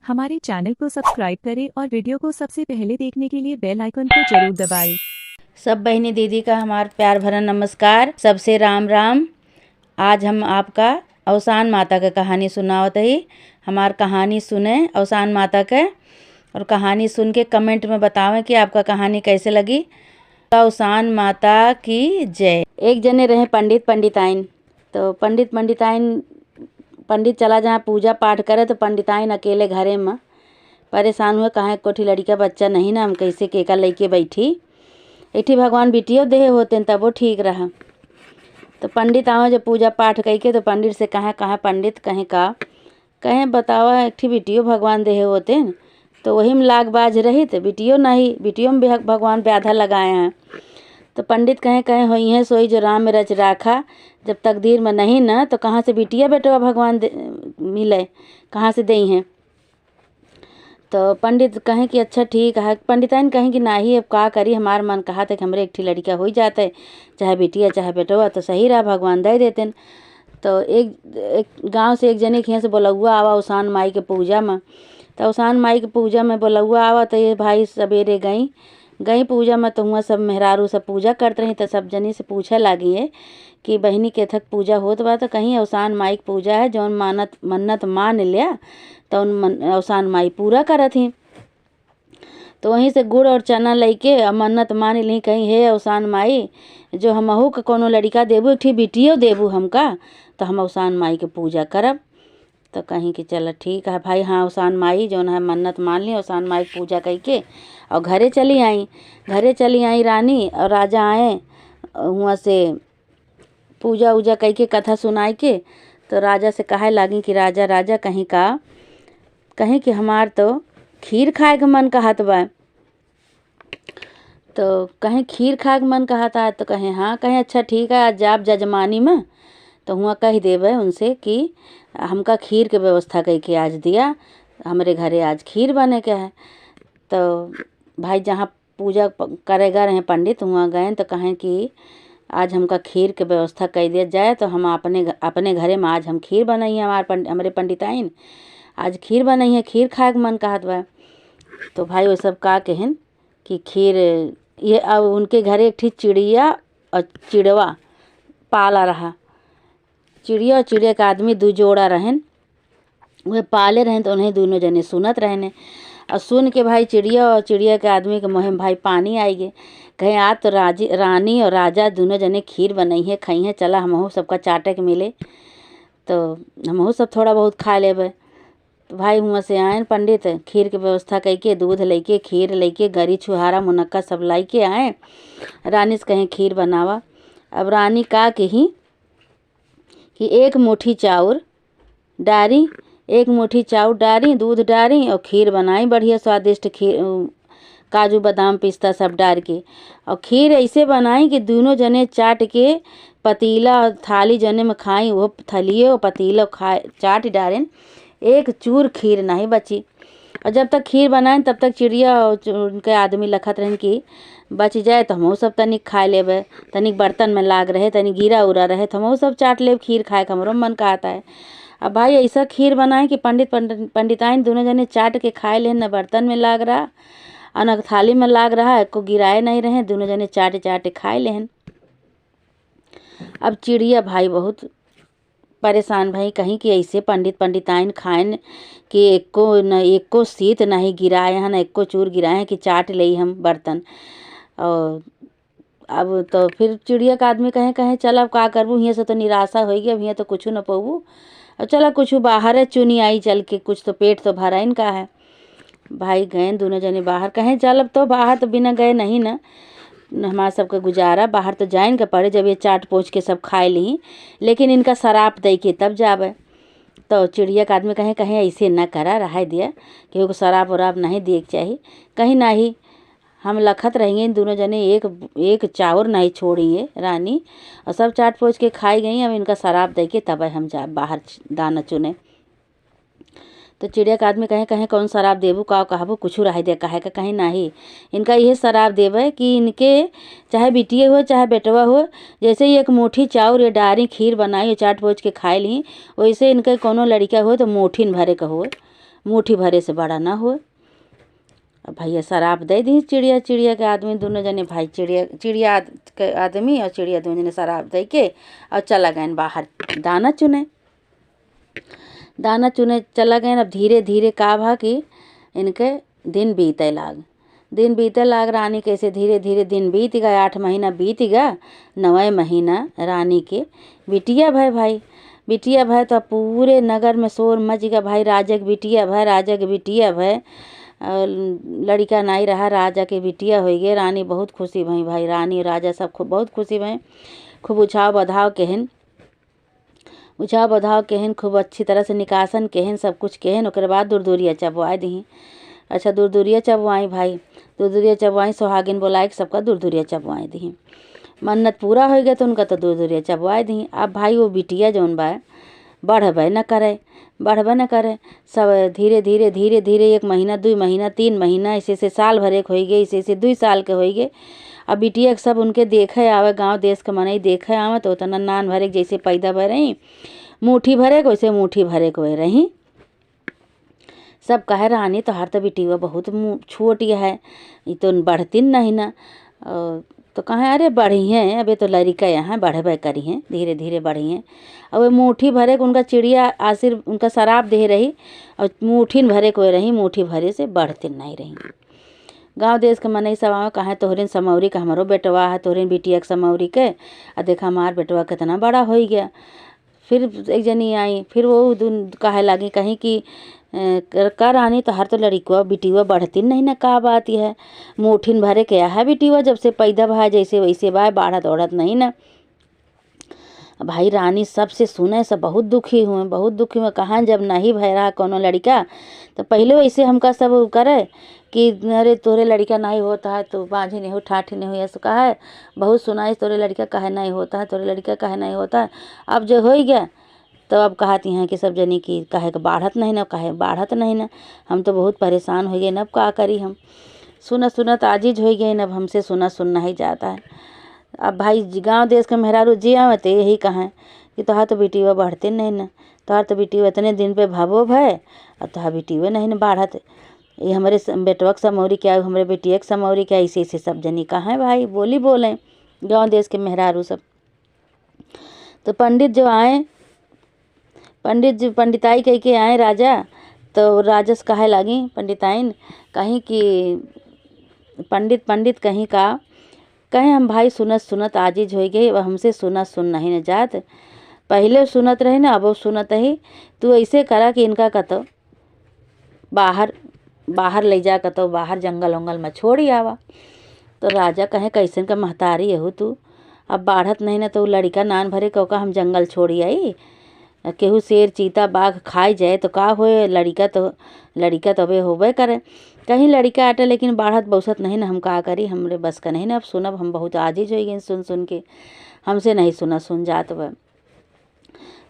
हमारे चैनल को सब्सक्राइब करें और वीडियो को सबसे पहले देखने के लिए बेल आइकन को जरूर दबाएं। सब बहनी दीदी का हमारा प्यार भरा नमस्कार। सबसे राम राम। आज हम आपका अवसान माता का कहानी सुनावत ही। हमार कहानी सुने अवसान माता के और कहानी सुन के कमेंट में बतावें कि आपका कहानी कैसे लगी। अवसान माता की जय। एक जने रहे पंडिताइन। तो पंडित चला जहाँ पूजा पाठ करे तो पंडिताइन अकेले घरे में परेशान हुए। कहाँ कोठी लड़का बच्चा नहीं ना, हम कैसे केका लेके बैठी भगवान बिटियो देहे होते तब वो ठीक रहा। तो पंडित आवे जब पूजा पाठ करके तो पंडित से कहाँ पंडित कहें बतावा एक ठी बिटियो भगवान देहे होते। तो वही में लाग बाज रही तो बिटियो नहीं, बिटियो में भगवान ब्याधा लगाए हैं। तो पंडित कहें होई है सोई जो राम में रच राखा। जब तकदीर में नहीं ना तो कहाँ से बिटिया बेटवा भगवान मिले, कहाँ से दई हैं। तो पंडित कहें कि अच्छा ठीक है। पंडिताइन कहें कि नाही अब का करी, हमार मन कहा था कि हमरे एक ठी लड़का हो जाते, चाहे बिटिया चाहे बेटवा तो सही रहा, भगवान दे देते। तो एक गांव से एक जने के यहाँ से बोलौआ आवा अवसान माई के पूजा में। तो अवसान माई के पूजा में बोलौआ आवा तो ये भाई सवेरे गई पूजा में। तो हुआ सब मेहरारू सब पूजा करते रही। तो सब जनी से पूछे लागी है कि बहनी के थक पूजा होत बा। तो कहीं अवसान माई की पूजा है जौन मन्नत मान लिया तो उन अवसान माई पूरा करत ही। तो वहीं से गुड़ और चना लेके मन्नत मान ली। कहीं हे अवसान माई जो हमहू के कोनो लड़का देबू, एक ठी बिटियो देबू हमका, तो हम अवसान माई के पूजा करब। तो कहीं कि चल ठीक है भाई। हाँ अवसान माई जौन है मन्नत मान ली। अवसान माई की पूजा करके और घरे चली आई रानी और राजा आए वहाँ से पूजा उजा करके कथा सुनाई के। तो राजा से कहे लागी कि राजा कहीं कि हमार तो खीर खाए के मन कहत बा। तो कहीं खीर खाए के मन कहता है। तो कहें हाँ। कहें अच्छा ठीक है, आज जाब जजमानी में तो हुआ कह देवे उनसे कि हमका खीर के व्यवस्था करके आज दिया, हमारे घरे आज खीर बने के है। तो भाई जहाँ पूजा करेगा रहे पंडित वहाँ गए तो कहें कि आज हमका खीर के व्यवस्था कर दिया जाए। तो हम अपने घरे में आज हम खीर बनाई है। हमारे पंडिताइन आज खीर बनाई है, खीर खाए के मन कहत बा। तो भाई वो सब का कहन कि खीर ये अब उनके घरे एक ठी चिड़िया और चिड़वा पाला रहा। चिड़िया और चिड़िया का आदमी दू जोड़ा रहन, वह पाले रहें। तो उन्हें दोनों जने सुनत रहने और सुन के भाई चिड़िया और चिड़िया के आदमी के मुँह में भाई पानी आई गए। कहीं आज तो रानी और राजा दोनों जने खीर बनाई है खाई है, चला हमहू सबका चाटे के मिले तो हमहू सब थोड़ा बहुत खा लेबे। तो भाई हुआ से आए पंडित खीर की व्यवस्था करके दूध लेके खीर लेके गरी छुहारा मुनक्का सब लाई के आए। रानी से कहें खीर बनावा। अब रानी का कही कि एक मुट्ठी चाउर डारी, दूध डारी और खीर बनाई बढ़िया स्वादिष्ट खीर, काजू बादाम पिस्ता सब डाल के। और खीर ऐसे बनाई कि दोनों जने चाट के पतीला और थाली जने में खाई, वो थलिए और पतीला खाए चाट डालें, एक चूर खीर नहीं बची। और जब तक खीर बनाए तब तक चिड़िया और उनके आदमी लखत रहें कि बच जाए तो हमहू सब तनिक खा लेबे, तनिक बर्तन में लाग रहे, तनिक गिरा उरा रहे तो हमहू सब चाट लेब खीर खाए के हमरो मन कहता है। अब भाई ऐसा खीर बनाए कि पंडिताइन दोनों जने चाट के खाए ले, न बर्तन में लाग रहा और न थाली में लाग रहा, को गिराए नहीं रहे, दोनों जने चाटे खाए लेहन। अब चिड़िया भाई बहुत परेशान भाई कहीं कि ऐसे पंडिताइन खाएन कि एको सीत नहीं गिराए हैं, न एको चूर गिराए हैं कि चाट ले हम बर्तन। और अब तो फिर चिड़िया का आदमी कहें चल अब का करबू, यहाँ से तो निराशा हो गई, अब यहाँ तो कुछ न पबू, अब चला कुछ बाहर है चुनी आई चल के, कुछ तो पेट तो भरा इनका है। भाई गए दोनों जने बाहर, कहें चल अब तो बाहर तो बिना गए नहीं ना हमारा सबका गुजारा, बाहर तो जाए के पड़े जब ये चाट पोछ के सब खाए ली, लेकिन इनका शराब दे के तब जावे। तो चिड़िया का आदमी कहें ऐसे न करा, रहा दिया कि को शराब वराब नहीं दिए के चाहिए। कहीं नहीं हम लखत रहेंगे दोनों जने, एक चाउर नहीं छोड़िए रानी, और सब चाट पोछ के खाई गई। अब इनका शराब दे के तब हम जा बाहर दाना चुने। तो चिड़िया का आदमी कहें कौन शराब देबू का कहबू कुछ रह दे कहीं नहीं, इनका यह शराब देवे कि इनके चाहे बिटिए हो चाहे बेटवा हो, जैसे ही एक मुट्ठी चाउर या डारी खीर बनाई चाट पोछ के खाए ली, वैसे इनके कोनो लड़का हो तो मोठिन भरे का हो, मुट्ठी भरे से बड़ा ना हो। अब भैया शराब दे दी चिड़िया चिड़िया के आदमी दोनों जने भाई, चिड़िया के आदमी और चिड़िया दोनों जने शराब दे के और चला गए बाहर दाना चुने। दाना चुने चला गए। अब धीरे धीरे का भा कि इनके दिन बीते लाग। रानी कैसे धीरे धीरे दिन बीत गए। 8 महीना बीत गया। 9वें महीना रानी के बिटिया भाई बिटिया भाई तो पूरे नगर में शोर मच गया भाई। राजा के बिटिया भाई और लड़का नहीं रहा, राजा के बिटिया हो गए। रानी बहुत खुशी भई भाई। रानी राजा सब बहुत खुशी भई। खूब उछाव बधाव केहन खूब अच्छी तरह से निकासन केहन सब कुछ केहन। ओकर बाद दूरदूरिया चबवाए दी। अच्छा दूरदूरिया चबवाई भाई, दूरदूरिया चबवाई। सोहागिन बोलाए सबका दूरदूरिया चबवाए दी। मन्नत पूरा हो गया तो उनका तो दूरदूरिया चबवाए दी। अब भाई वो बिटिया जौन बा बढ़बे न करे। सब धीरे धीरे 1 महीना 2 महीना 3 महीना ऐसे साल भर एक हो गए, ऐसे 2 साल के हो गए। अब बिटिया के सब उनके देखे आवे, गांव देश के मनई देखे आवे तो उतना नान भरे जैसे पैदा भर रही मुट्ठी भरे वैसे मुट्ठी भरे को रही। सब कहे रानी तो हर तो बिटिया बहुत छोटी है, ये तो बढ़ती नहीं ना। तो कहे अरे बढ़ी हैं, अबे तो लड़का यहाँ बढ़बे करी हैं, धीरे धीरे बढ़ी हैं। अब वो मुट्ठी भरे को उनका चिड़िया आसिर उनका शराब दे रही और मुट्ठी भरे को रही, मुट्ठी भरे से बढ़ते नहीं रही। गांव देश के मनई सब आवे कहे तोहरिन समौरी का हमारो बेटवा है, तोहरिन बिटिया के समौरी के और देखा हमार बेटवा कितना बड़ा हो गया। फिर एक जनी आई, फिर वो कहे लगी कहीं कि कर रानी तो हर तो लड़कवा बिटिया बढ़ती नहीं ना, का बात है मुठिन भरे क्या है बिटिया जब से पैदा भा जैसे वैसे बा बढ़त ओढ़त नहीं ना। भाई रानी सबसे सुने से बहुत दुखी हुए कहाँ जब नहीं भय रहा कोनो लड़का तो पहले वैसे हमका सब करे कि अरे तोरे लड़का नहीं होता है तो बाँझी नहीं हो ठाठी नहीं हो, ऐसा कहा है बहुत सुनाई तोरे लड़का कहे नहीं होता है, तोरे लड़का कहे नहीं होता है। अब जो हो गया तो अब कहती हैं कि सब जनी की कहे कि बढ़त नहीं ना, हम तो बहुत परेशान हो गए, अब का करी हम सुनत आजिज हो गए, अब हमसे सुनना ही जाता है। अब भाई गांव देश के मेहरारू जी आवते यही कहें कि तोहार तो बिटिया बढ़ते नहीं ना, तोहार तो बिटिया इतने दिन पे भावो भय और तोहार बिटिया नहीं ना बढ़त, ये हमारे बेटवा के समौरी क्या हमारे बेटिया के समौरी क्या, ऐसे सब जनी कहें भाई बोलें गाँव देश के मेहरारू सब। तो पंडित जो आए पंडिताई कह के आए राजा, तो राजा से कहे लगी पंडिताइन कहीं कि पंडित कहीं का कहे हम भाई सुनत आजिज हो गई, अब हमसे सुन नहीं न जात, पहले सुनत रहे ना अब सुनत ही, तू ऐसे करा कि इनका कतो बाहर ले जा, कतो बाहर जंगल वंगल में छोड़ी आवा। तो राजा कहे कैसन का महतारी है तू, अब बढ़त नहीं ना तो लड़का नान भरे कहो का हम जंगल छोड़ी आई, केहू शेर चीता बाघ खाई जाए तो का होए, लड़का तो अबे होबे करे, कहीं लड़का आटे लेकिन बढ़त बौसत नहीं ना, हम का करी हमरे बस का नहीं ना, अब सुनब हम बहुत आजिज हो गए सुन के, हमसे नहीं सुन जात बा।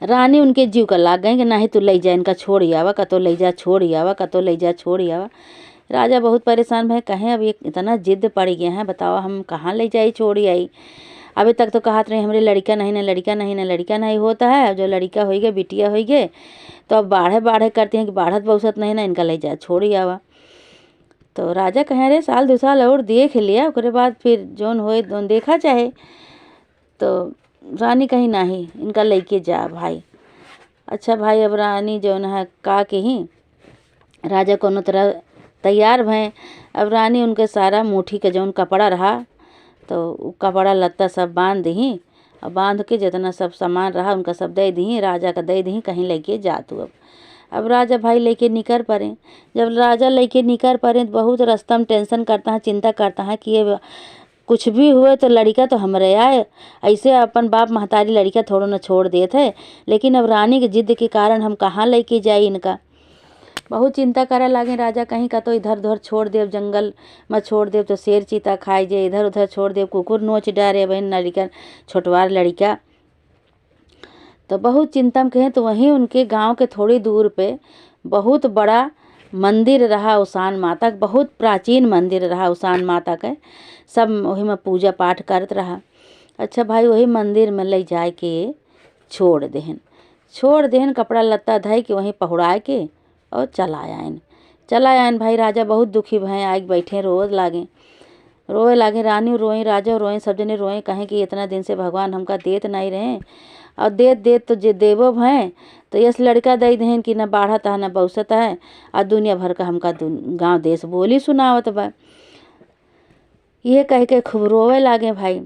रानी उनके जीव का लाग गई कि नहीं तू ले जा इनका छोड़ी आवा, कतो ले जा छोड़ी आवा। राजा बहुत परेशान भाई कहें अब ये इतना जिद पड़ गया है, बताओ हम कहाँ ले जाई छोड़ी आई, अभी तक तो कहत रहे हमरे लड़का नहीं होता है, जो लड़का हो गया बिटिया हो गए तो अब बाढ़े करते हैं कि बढ़त बौसत नहीं ना, इनका ले जा छोड़ी आवा। तो राजा कहे रे 1-2 साल और देख लिया उसके बाद फिर जोन होए जोन देखा चाहे। तो रानी कहीं नहीं इनका लेके जा भाई। अच्छा भाई अब रानी जोन है का के ही राजा कोनो तरह तैयार भय। अब रानी उनके सारा मुट्ठी के जौन कपड़ा रहा तो कपड़ा लत्ता सब बांध दी और बांध के जितना सब सामान रहा उनका सब दे दी, राजा का दे दी कहीं लेके जा तू। अब राजा भाई लेके निकल पड़े। जब राजा लेके निकल पड़े तो बहुत रास्ता में टेंशन करता है, चिंता करता है कि ये कुछ भी हुए तो लड़का तो हमरे आए, ऐसे अपन बाप महतारी लड़का थोड़ा न छोड़ देते थे, लेकिन अब रानी की जिद के कारण हम कहाँ लेके जाए इनका। बहुत चिंता करे लगे राजा कहीं का तो इधर उधर छोड़ देव जंगल में छोड़ देव तो शेर चीता खाई जाए, इधर उधर छोड़ देव कुकुर नोच डारे बहन लड़का छोटवार लड़का। तो बहुत चिंता में कहें तो वहीं उनके गांव के थोड़ी दूर पे बहुत बड़ा मंदिर रहा उसान माता, बहुत प्राचीन मंदिर रहा उसान माता के, सब वही में पूजा पाठ करत रहा। अच्छा भाई वही मंदिर में ले जाए के छोड़ देहन कपड़ा लत्ता धय के वहीं पहुँड़ा के और चला आयन भाई। राजा बहुत दुखी भय, आग बैठे रोए लागे। रानी रोई, राजा रोए, सब जने रोए, कहें कि इतना दिन से भगवान हमका देत नहीं रहे और देत तो जे देवो भय तो यस लड़का दई देहन कि न बाढ़त है न बौसत है और दुनिया भर का हमका गांव देश बोली सुनावत बा। ये कह के खूब रोवे लागे भाई।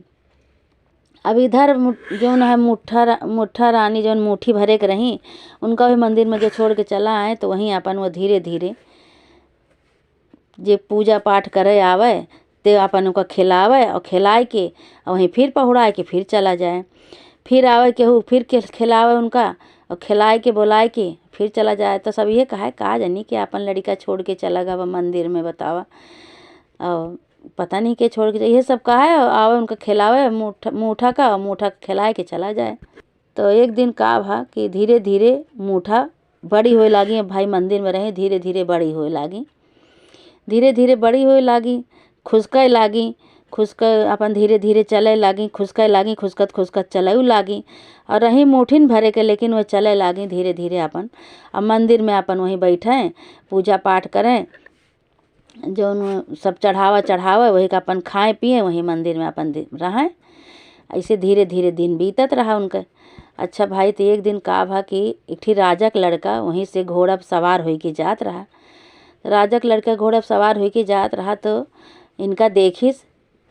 अब इधर जौन है मुट्ठा रानी जौन मुट्ठी भरे के रही, उनका भी मंदिर में जो छोड़ के चला आए तो वहीं अपन वो धीरे धीरे जे पूजा पाठ करे आवे ते अपन उनका खिलावे और खिलाए के और वहीं फिर पहुँचाए के फिर चला जाए, फिर आवे केहू फिर खिलावे उनका और खिलाए के बुलाए के फिर चला जाए। तो सब ये कहा जानी कि अपन लड़का छोड़ के चला गवा मंदिर में, बतावा। और पता नहीं के छोड़ के ये सब कहा है, आवे उनका खिलावे मूठा का और मूठा खिलाए के चला जाए। तो एक दिन का भा कि धीरे धीरे मूठा बड़ी होए लागी। भाई मंदिर में रहे, धीरे धीरे बड़ी होए लागी, खुसके लागी, अपन धीरे धीरे चले लागी, खुसके लागी, खुसकत चले लागी और रही मुठिन भरे के, लेकिन वह चले लागी धीरे धीरे अपन। अब मंदिर में अपन वहीं बैठे पूजा पाठ करें, जो सब चढ़ावा वही का अपन खाए पिए वहीं मंदिर में अपन रहें। ऐसे धीरे धीरे दिन बीतत रहा उनका। अच्छा भाई, तो एक दिन का भा कि एक ठी राजा का लड़का वहीं से घोड़ा सवार हो के जात रहा। राजा का लड़का घोड़ा सवार हो के जात रहा तो इनका देखिस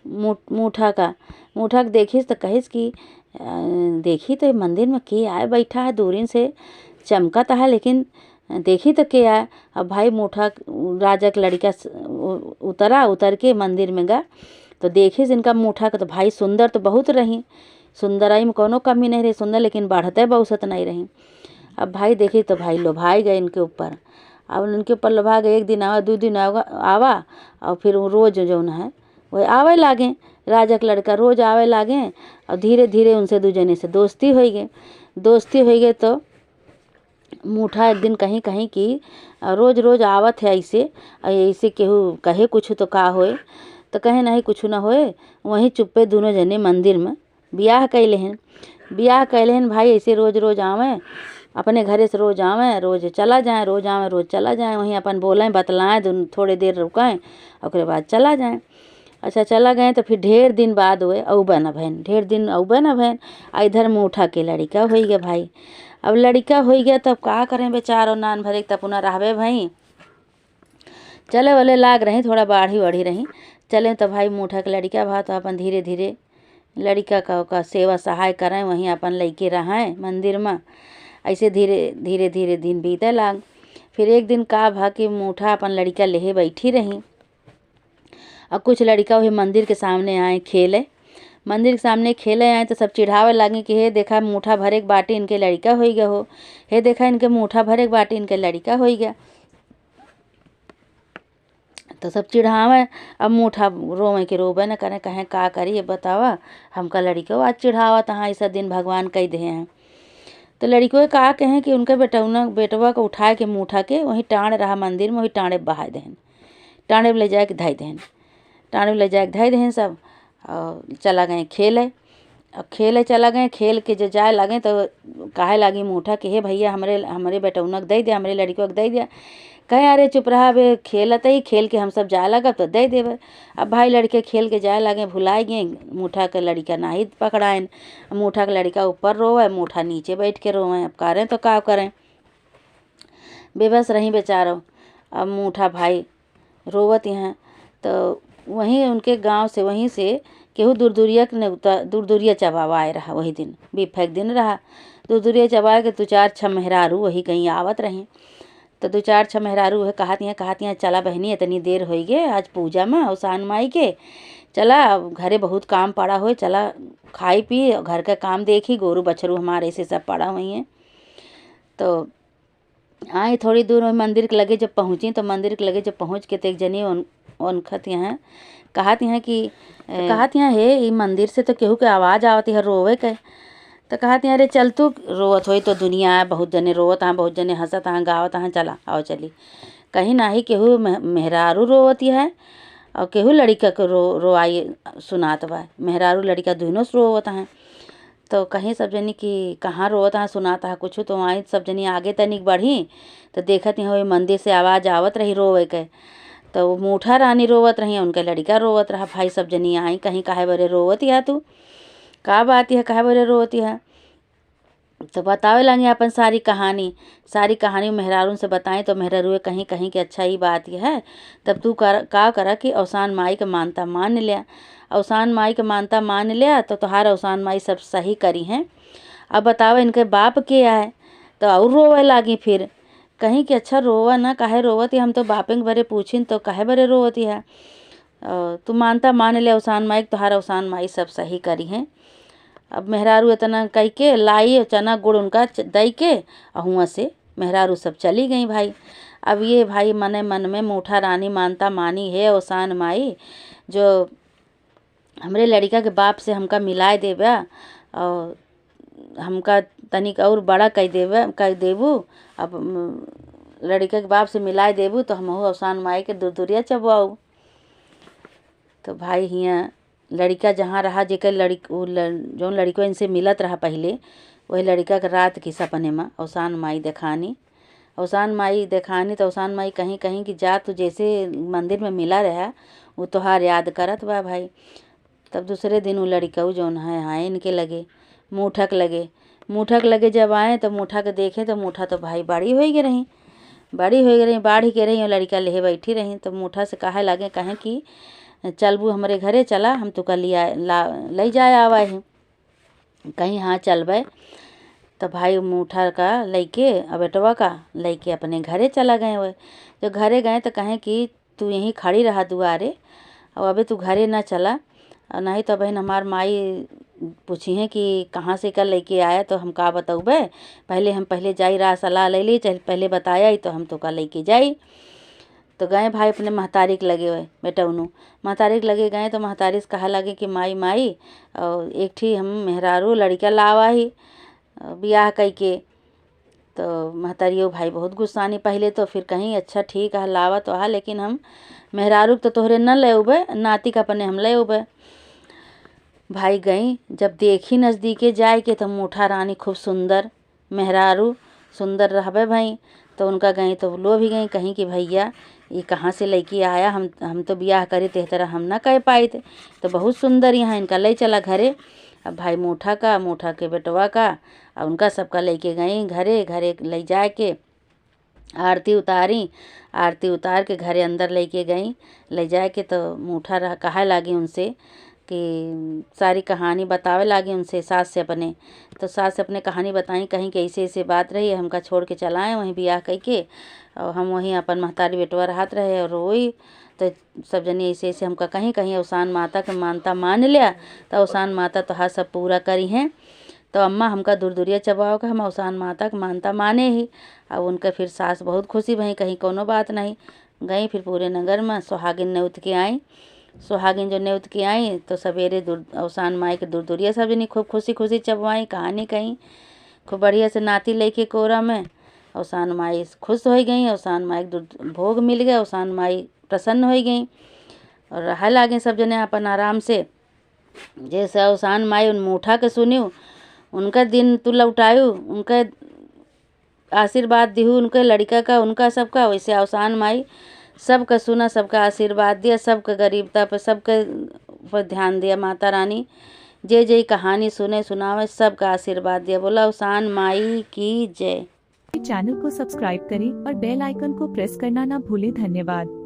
मूठा का देखिस तो कहिस कि देखी तो मंदिर में के आए बैठा है, दूरिन से चमकता है, लेकिन देखी तो के आए। अब भाई मूठा राजा का लड़का उतर के मंदिर में गा तो देखिस इनका मूठा का तो भाई सुंदर तो बहुत रही, सुंदराई में कोनो कमी नहीं रही, सुंदर लेकिन बढ़ते बहुसत नहीं रही। अब भाई देखी तो भाई लोभाई गए इनके ऊपर। अब उनके ऊपर लोभा गए, एक दिन आवा, 2 दिन आवा और फिर रोज जो है वही आवे लागे। राजा का लड़का रोज आवे लागे और धीरे धीरे उनसे 2 जने से दोस्ती हो गए। तो मूठा एक दिन कहीं कि रोज आवत है ऐसे केहू कहे कुछ तो का होए, तो कहे नहीं कुछ ना होए, वहीं चुप्पे दोनों जने मंदिर में ब्याह कैले हैं भाई। ऐसे रोज आवे, अपने घरे से रोज आवे, रोज चला जाए, वहीं अपन बोलें बतलाएं, थोड़ी देर रुकाएं और उसके बाद चला जाएं। अच्छा चला गए तो फिर ढेर दिन बाद हुए औबे न भैन आ इधर मूठा के लड़का हो गया भाई। अब लड़का हो गया तब का करें बेचारो, नान भरे तब पुनः रहबे भाई। चले वाले लाग रही, थोड़ा बाढ़ी रही, चले तो भाई मूठा के लड़का भा तो अपन धीरे धीरे लड़का का सेवा सहाय करें, वहीं अपन लैके रहें मंदिर में। ऐसे धीरे दिन बीते लाग। फिर एक दिन का भा कि मूठा अपन लड़का लेहे बैठी रही और कुछ लड़का वही मंदिर के सामने आए खेले आए तो सब चिढ़ावे लागे कि हे देखा मूठा भरे के बाटी इनके लड़का हो गया हो, हे देखा इनके मूठा भरे के बाटी इनके लड़का हो गया। तो सब चिढ़ावे। अब मूठा रोवे न करें, कहें का करिए बतावा, हमका लड़का आज चिढ़ावा तहाँ ऐसा दिन भगवान कह दे हैं। तो लड़को का कहें कि उनके बेटवा को उठाए के मूठा के वहीं टाँड़ रहा मंदिर में, वहीं टाँड़े बहा देहन, टाँड़े में ले जाए के धई देहन सब। और चला गए खेले चला गए, खेल के जो जाए लगे तो काहे लागी मूठा कि हे भैया हमरे बेटौनक दे दे, हमरे लड़को के दे दिया। कहे अरे चुप रहा बे, खेलत ही खेल के हम सब जाए लगा तो दे देवे। अब भाई लड़के खेल के जाए लगे, भुलाए गए, मूठा के लड़का नहीं पकड़ाएन। मूठा का लड़का ऊपर रोवे, मूठा नीचे बैठ के रोवे। अब करें तो का करें, बेबस रही बेचारो। अब मूठा भाई रोवत हैं तो वहीं उनके गांव से वहीं से केहू दूरदूरिया चबावा आए रहा। वही दिन बिफेक दिन रहा, दूरदूरिया चबाए के 2-4 मेहरारू वही कहीं आवत रही। तो 2-4 मेहरारू है कहतियाँ चला बहनी इतनी देर हो गए आज पूजा में औसान माई के, चला घरे बहुत काम पड़ा हो, चला खाई पी घर का काम देखी, गोरू बछरू हमारे से सब पड़ा हुई हैं। तो आई थोड़ी दूर में मंदिर के लगे जब पहुँची, तो मंदिर के लगे जब पहुँच के तो एक जनी उनखत यहाँ कहती हैं हे ई मंदिर से तो केहू के आवाज़ आवती है रोवे के। तो कहती हैं अरे चल तू रोवत होई तो दुनिया है, बहुत जने रोवत हैं, बहुत जने हंसत हैं, गावत हैं, चला आओ चली। कहीं ना ही केहू मेहरारू रोवती है और केहू लड़का को रोआई सुनात बा, मेहरारू लड़का दोनों से रोवत हैं। तो कहीं सब जनी कि कहाँ रोवत हा सुनात हा कुछ, तो वहीं सब जनी आगे तनिक बढ़ी तो देखत ही वही मंदिर से आवाज़ आवत रही रोवे के। तो वो मूठा रानी रोवत रही, उनके लड़का रोवत रहा। भाई सब जनी आई कहीं काहे बरे रोवत है तू, का बात है काहे बरे रोवत है। तो बतावे लगे अपन सारी कहानी मेहरारू से बताएं। तो मेहरारू कहीं कहीं कि अच्छा ही बात यह है, तब तू का करा कि अवसान माई के मानता मान लिया। अवसान माई के मानता मान लिया तो तुहार अवसान माई सब सही करी हैं। अब बताओ इनके बाप के है, तो और रोवे लागी फिर। कहीं कि अच्छा रोवा ना, काहे रोवत है, हम तो बापे के बरे पूछिन तो काहे बरे रोवत है। तू मानता मान ले अवसान माई, तुहार अवसान माई सब सही करी हैं। अब मेहरारू इतना कह के लाई चना गुड़ उनका दई के, और हुआ से मेहरारू सब चली गई भाई। अब ये भाई मन में मूठा रानी मानता मानी है अवसान माई, जो हमरे लड़का के बाप से हमका मिलाए देबा और हमका तनिक और बड़ा कह देबू। अब लड़का के बाप से मिलाए देबू तो हमहू अवसान माई के दूरिया चबवाऊ। तो भाई हियाँ लड़का जहाँ रहा जेकर जौन लड़को इनसे मिलत रहा पहले, वही लड़का के रात की सपने में अवसान माई देखानी। तो अवसान माई कहीं कहीं कि जा तू जैसे मंदिर में मिला रहा वो तोहार याद करत बा भाई। तब दूसरे दिन वो लड़का जौन है आए इनके लगे, मूठक लगे जब आए तो मूठा के देखे तो मूठा तो भाई बाड़ी हो गई रही बाढ़ के रही और लड़का ले बैठी रही। तो मूठा से कहे लगे कहें कि चलबू हमारे घरे चला, हम तो कल ले जाए आवा है। कहीं हाँ चलबे। तो भाई मूठा का लैके बेटवा का लैके अपने घरे चला गए। हुए जो घरे गए तो कहें कि तू यहीं खड़ी रहा दुआरे, और अबे तू घरे ना चला, और नहीं तो बहन हमार माई पूछी है कि कहाँ से कल लेके आया। तो हम का बताऊबे, पहले जाई रहा सलाह ले ली, चल पहले बताया ही तो हम तो का लेके जाई। तो गए भाई अपने महतारी के लगे हुए बेटा उन्हों महतारी के लगे गए। तो महतारी से कहा लगे कि माई और एक ठी हम मेहरारू लड़का लावा ही ब्याह कई के। तो महतारियो भाई बहुत गुस्सानी पहले तो, फिर कहीं अच्छा ठीक है लावा तो हा, लेकिन हम मेहरारू तो तोहरे न ले उबे, नाती का अपने हम ले उबे। भाई गई जब देखी नज़दीके जाए के तो मूठा रानी खूब सुंदर, मेहरारू सुंदर रहबे भाई। तो उनका गई तो लो भी गई कहीं कि भैया ये कहाँ से लड़की आया, हम तो ब्याह करे ते तरह हम ना कह पाए थे, तो बहुत सुंदर यहाँ इनका ले चला घरे। अब भाई मूठा के बेटवा का और उनका सबका लेके गई घरे ले जा के आरती उतार के घरे अंदर लेके गई। ले जा के तो मूठा कहा लागी उनसे कि सारी कहानी बतावे लागी उनसे, सास से अपने। तो सास से अपने कहानी बताई कहीं कि ऐसे बात रही, हमका छोड़ के चलाएँ वहीं ब्याह कह के, और हम वहीं अपन महतारी बेटवा रहत रहे और वही। तो सब जनी ऐसे हमका कहीं अवसान माता के मानता मान लिया। तो अवसान माता तो हाँ सब पूरा करी हैं। तो अम्मा हमका दूरिया चबाओ के हम अवसान माता के मानता माने ही। अब उनका फिर सास बहुत खुशी भई, कहीं कोनो बात नहीं। गई फिर पूरे नगर में सुहागिन न्योत के आई। सुहागिन जो न्योत के आई तो सवेरे अवसान माई के दूरिया सब जनी खूब खुशी चबवाई। कहानी कहीं खूब बढ़िया से नाती लेके कोरा में अवसान माई खुश हो गई। अवसान माई भोग मिल गया, अवसान माई प्रसन्न हो गई और रह लागे सब जने अपन आराम से। जैसे अवसान माई उन मूठा के सुन्यू, उनका दिन तू लौटायू, उनका आशीर्वाद दिहू, उनके लड़का का उनका सबका, वैसे अवसान माई सबका सुना, सबका आशीर्वाद दिया, सबका गरीबता पर सबके पर ध्यान दिया। माता रानी जे कहानी सुनावे सबका आशीर्वाद दिया। बोला अवसान माई की जय। चैनल को सब्सक्राइब करें और बेल आइकन को प्रेस करना ना भूलें। धन्यवाद।